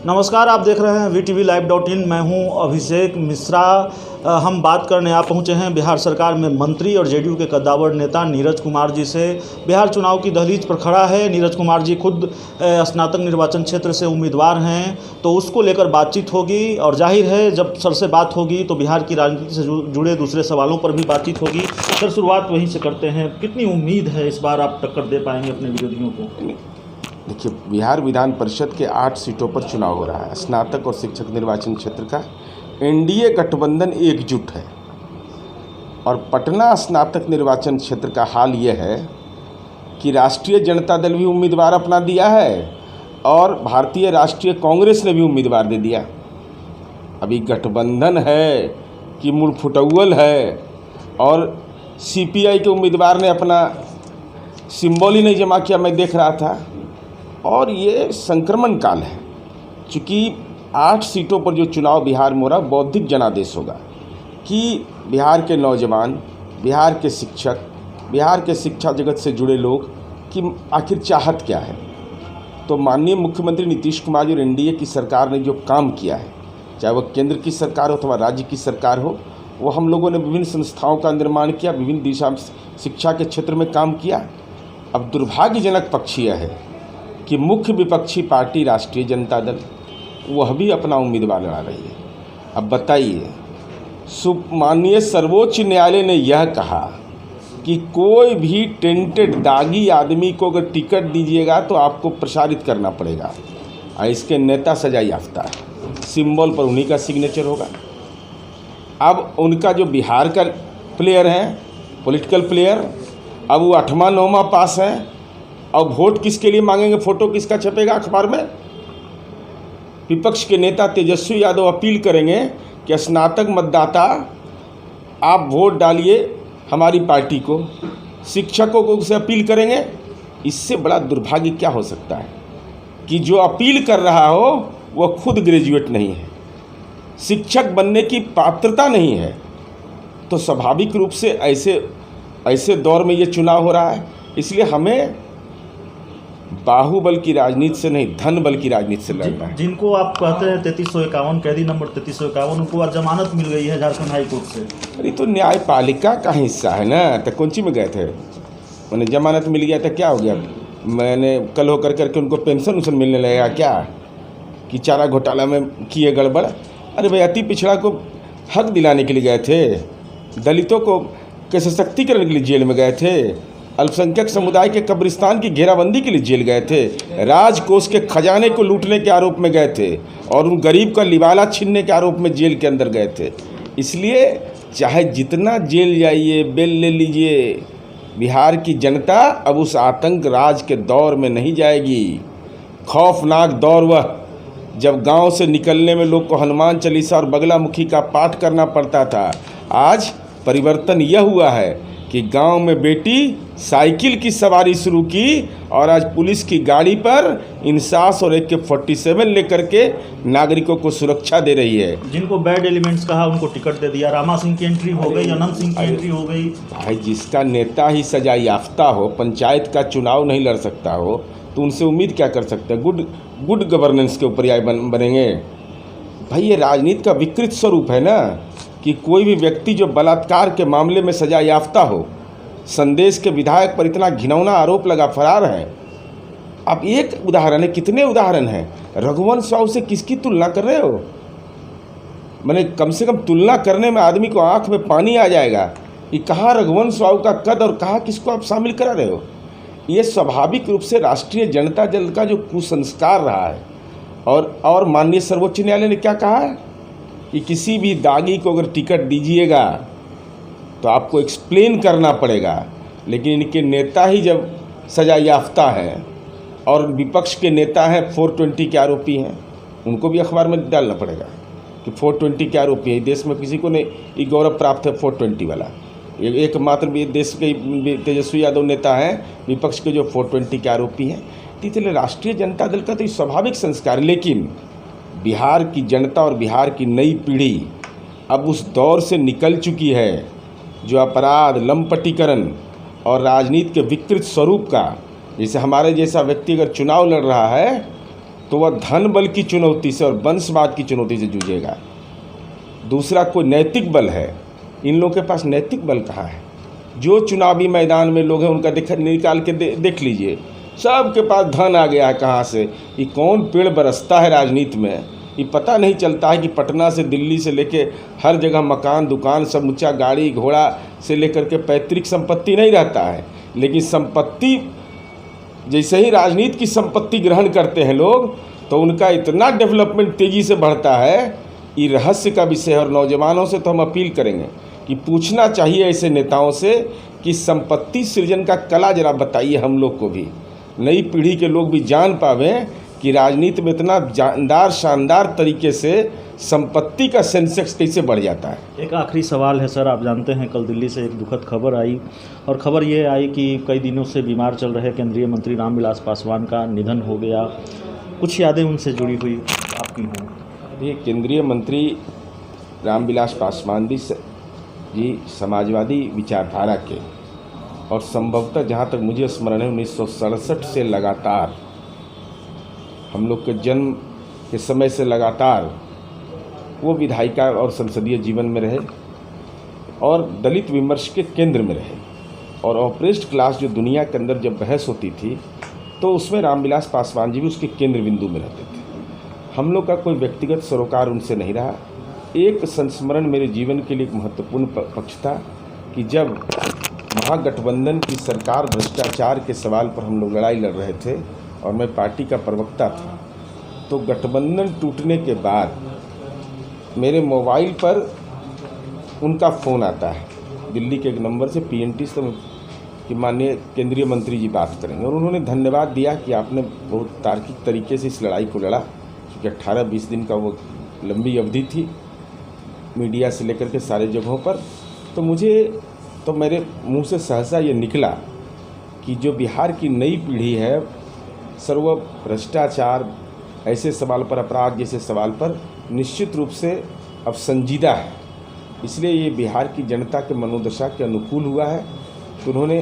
नमस्कार, आप देख रहे हैं VTVLive.in। मैं हूं अभिषेक मिश्रा। हम बात करने आ पहुंचे हैं बिहार सरकार में मंत्री और जेडीयू के कद्दावर नेता नीरज कुमार जी से। बिहार चुनाव की दहलीज पर खड़ा है। नीरज कुमार जी खुद स्नातक निर्वाचन क्षेत्र से उम्मीदवार हैं, तो उसको लेकर बातचीत होगी और जाहिर है जब सर से बात होगी तो बिहार की राजनीति से जुड़े दूसरे सवालों पर भी बातचीत होगी। सर, शुरुआत वहीं से करते हैं। कितनी उम्मीद है इस बार आप टक्कर दे पाएंगे अपने विरोधियों को? देखिए, बिहार विधान परिषद के 8 सीटों पर चुनाव हो रहा है। स्नातक और शिक्षक निर्वाचन क्षेत्र का एनडीए गठबंधन एकजुट है और पटना स्नातक निर्वाचन क्षेत्र का हाल यह है कि राष्ट्रीय जनता दल भी उम्मीदवार अपना दिया है और भारतीय राष्ट्रीय कांग्रेस ने भी उम्मीदवार दे दिया। अभी गठबंधन है कि मूल फुटौल है और सीपीआई के उम्मीदवार ने अपना सिंबल ही नहीं जमा किया, मैं देख रहा था। और ये संक्रमण काल है, चूँकि 8 सीटों पर जो चुनाव बिहार में हो रहा बौद्धिक जनादेश होगा कि बिहार के नौजवान, बिहार के शिक्षक, बिहार के शिक्षा जगत से जुड़े लोग कि आखिर चाहत क्या है। तो माननीय मुख्यमंत्री नीतीश कुमार जी और एनडीए की सरकार ने जो काम किया है, चाहे वह केंद्र की सरकार हो अथवा राज्य की सरकार हो, वो हम लोगों ने विभिन्न संस्थाओं का निर्माण किया, विभिन्न दिशा शिक्षा के क्षेत्र में काम किया। अब दुर्भाग्यजनक पक्ष यह है कि मुख्य विपक्षी पार्टी राष्ट्रीय जनता दल वह भी अपना उम्मीदवार लड़ा रही है। अब बताइए, माननीय सर्वोच्च न्यायालय ने यह कहा कि कोई भी टेंटेड दागी आदमी को अगर टिकट दीजिएगा तो आपको प्रसारित करना पड़ेगा। इसके नेता सजा याफ्ता है, सिंबल पर उन्हीं का सिग्नेचर होगा। अब उनका जो बिहार का प्लेयर हैं, पॉलिटिकल प्लेयर, अब वो 8वां 9वां पास है। अब वोट किसके लिए मांगेंगे? फोटो किसका छपेगा अखबार में? विपक्ष के नेता तेजस्वी यादव अपील करेंगे कि स्नातक मतदाता आप वोट डालिए हमारी पार्टी को, शिक्षकों को उसे अपील करेंगे। इससे बड़ा दुर्भाग्य क्या हो सकता है कि जो अपील कर रहा हो वह खुद ग्रेजुएट नहीं है, शिक्षक बनने की पात्रता नहीं है। तो स्वाभाविक रूप से ऐसे दौर में ये चुनाव हो रहा है। इसलिए हमें बाहुबल की राजनीति से नहीं, धन बल की राजनीति से लड़ना है। जिनको आप कहते हैं 3351 कैदी नंबर 3351, उनको आज जमानत मिल गई है झारखंड हाई कोर्ट से। अरे तो न्यायपालिका का हिस्सा है ना, तो कौन सी में गए थे? मैंने जमानत मिल गया तो क्या हो गया? मैंने कल होकर करके उनको पेंशन मिलने लगेगा क्या कि चारा घोटाला में किए गड़बड़? अरे भाई, अति पिछड़ा को हक दिलाने के लिए गए थे, दलितों को के सशक्तिकरण के लिए जेल में गए थे, अल्पसंख्यक समुदाय के कब्रिस्तान की घेराबंदी के लिए जेल गए थे, राजकोष के खजाने को लूटने के आरोप में गए थे और उन गरीब का लिबाला छीनने के आरोप में जेल के अंदर गए थे। इसलिए चाहे जितना जेल जाइए, बेल ले लीजिए, बिहार की जनता अब उस आतंक राज के दौर में नहीं जाएगी। खौफनाक दौर वह जब गांव से निकलने में लोग को हनुमान चालीसा और बगलामुखी का पाठ करना पड़ता था। आज परिवर्तन यह हुआ है कि गांव में बेटी साइकिल की सवारी शुरू की और आज पुलिस की गाड़ी पर इंसास और AK-47 लेकर के नागरिकों को सुरक्षा दे रही है। जिनको बैड एलिमेंट्स कहा उनको टिकट दे दिया। रामा सिंह की एंट्री हो गई, अनंत सिंह की एंट्री हो गई। भाई, जिसका नेता ही सजा याफ्ता हो, पंचायत का चुनाव नहीं लड़ सकता हो, तो उनसे उम्मीद क्या कर सकते हैं? गुड गवर्नेंस के ऊपर आए बनेंगे? भाई, ये राजनीति का विकृत स्वरूप है ना कि कोई भी व्यक्ति जो बलात्कार के मामले में सजा याफ्ता हो, संदेश के विधायक पर इतना घिनौना आरोप लगा फरार है। अब एक उदाहरण है, कितने उदाहरण हैं? रघुवंश राव से किसकी तुलना कर रहे हो? मैंने कम से कम तुलना करने में आदमी को आंख में पानी आ जाएगा कि कहाँ रघुवंश राव का कद और कहाँ किसको आप शामिल करा रहे हो। ये स्वाभाविक रूप से राष्ट्रीय जनता दल का जो कुसंस्कार रहा है। और माननीय सर्वोच्च न्यायालय ने क्या कहा है कि किसी भी दागी को अगर टिकट दीजिएगा तो आपको एक्सप्लेन करना पड़ेगा। लेकिन इनके नेता ही जब सजा याफ्ता हैं और विपक्ष के नेता हैं 420 के आरोपी हैं, उनको भी अखबार में डालना पड़ेगा कि 420 के आरोपी है। देश में किसी को नहीं ये गौरव प्राप्त है 420 वाला। एकमात्र देश के तेजस्वी यादव नेता हैं विपक्ष के जो 420 के आरोपी हैं। इसलिए राष्ट्रीय जनता दल का तो स्वाभाविक संस्कार, लेकिन बिहार की जनता और बिहार की नई पीढ़ी अब उस दौर से निकल चुकी है जो अपराध, लंपटीकरण और राजनीति के विकृत स्वरूप का, जैसे हमारे जैसा व्यक्ति अगर चुनाव लड़ रहा है तो वह धन बल की चुनौती से और वंशवाद की चुनौती से जूझेगा। दूसरा कोई नैतिक बल है, इन लोगों के पास नैतिक बल कहाँ है? जो चुनावी मैदान में लोग हैं उनका निकाल के देख लीजिए, सबके पास धन आ गया है। कहाँ से? ये कौन पेड़ बरसता है राजनीति में, ये पता नहीं चलता है कि पटना से दिल्ली से लेके हर जगह मकान दुकान समूचा गाड़ी घोड़ा से लेकर के पैतृक संपत्ति नहीं रहता है। लेकिन संपत्ति जैसे ही राजनीति की संपत्ति ग्रहण करते हैं लोग, तो उनका इतना डेवलपमेंट तेज़ी से बढ़ता है। ये रहस्य का विषय है। और नौजवानों से तो हम अपील करेंगे कि पूछना चाहिए ऐसे नेताओं से कि संपत्ति सृजन का कला जरा बताइए हम लोग को भी, नई पीढ़ी के लोग भी जान पावें कि राजनीति में इतना जानदार शानदार तरीके से संपत्ति का सेंसेक्स कैसे बढ़ जाता है। एक आखिरी सवाल है सर, आप जानते हैं कल दिल्ली से एक दुखद खबर आई, और खबर ये आई कि कई दिनों से बीमार चल रहे केंद्रीय मंत्री रामविलास पासवान का निधन हो गया। कुछ यादें उनसे जुड़ी हुई आपकी हों? ये केंद्रीय मंत्री रामविलास पासवान जी समाजवादी विचारधारा के, और संभवतः जहाँ तक मुझे स्मरण है 1967 से लगातार, हम लोग के जन्म के समय से लगातार वो विधायिका और संसदीय जीवन में रहे और दलित विमर्श के केंद्र में रहे। और ऑपरेस्ट क्लास जो दुनिया के अंदर जब बहस होती थी तो उसमें रामविलास पासवान जी भी उसके केंद्र बिंदु में रहते थे। हम लोग का कोई व्यक्तिगत सरोकार उनसे नहीं रहा। एक संस्मरण मेरे जीवन के लिए एक महत्वपूर्ण पक्ष था कि जब महागठबंधन की सरकार भ्रष्टाचार के सवाल पर हम लोग लड़ाई लड़ रहे थे और मैं पार्टी का प्रवक्ता था, तो गठबंधन टूटने के बाद मेरे मोबाइल पर उनका फ़ोन आता है दिल्ली के एक नंबर से, PNT से, कि माननीय केंद्रीय मंत्री जी बात करेंगे। और उन्होंने धन्यवाद दिया कि आपने बहुत तार्किक तरीके से इस लड़ाई को लड़ा, क्योंकि 18-20 दिन का वो लंबी अवधि थी मीडिया से लेकर के सारे जगहों पर। तो मुझे तो मेरे मुंह से सहसा ये निकला कि जो बिहार की नई पीढ़ी है सर्व भ्रष्टाचार ऐसे सवाल पर, अपराध जैसे सवाल पर निश्चित रूप से अब संजीदा है। इसलिए ये बिहार की जनता के मनोदशा के अनुकूल हुआ है। तो उन्होंने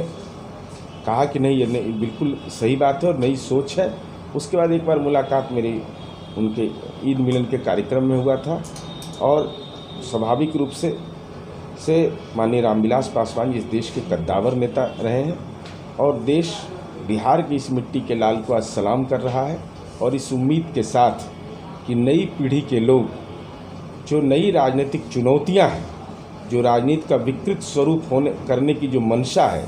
कहा कि नहीं, ये बिल्कुल सही बात है और नई सोच है। उसके बाद एक बार मुलाकात मेरी उनके ईद मिलन के कार्यक्रम में हुआ था, और स्वाभाविक रूप से माननीय रामविलास पासवान जी इस देश के कद्दावर नेता रहे हैं, और देश बिहार की इस मिट्टी के लाल को आज सलाम कर रहा है। और इस उम्मीद के साथ कि नई पीढ़ी के लोग, जो नई राजनीतिक चुनौतियां हैं, जो राजनीति का विकृत स्वरूप करने की जो मंशा है,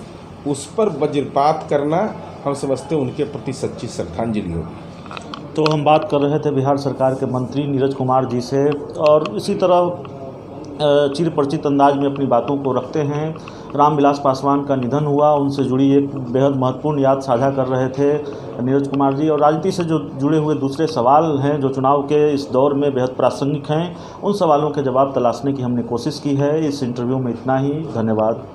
उस पर वज्रपात करना हम समझते हैं उनके प्रति सच्ची श्रद्धांजलि होगी। तो हम बात कर रहे थे बिहार सरकार के मंत्री नीरज कुमार जी से, और इसी तरह चिर परिचित अंदाज में अपनी बातों को रखते हैं। रामविलास पासवान का निधन हुआ, उनसे जुड़ी एक बेहद महत्वपूर्ण याद साझा कर रहे थे नीरज कुमार जी, और राजनीति से जो जुड़े हुए दूसरे सवाल हैं जो चुनाव के इस दौर में बेहद प्रासंगिक हैं, उन सवालों के जवाब तलाशने की हमने कोशिश की है। इस इंटरव्यू में इतना ही। धन्यवाद।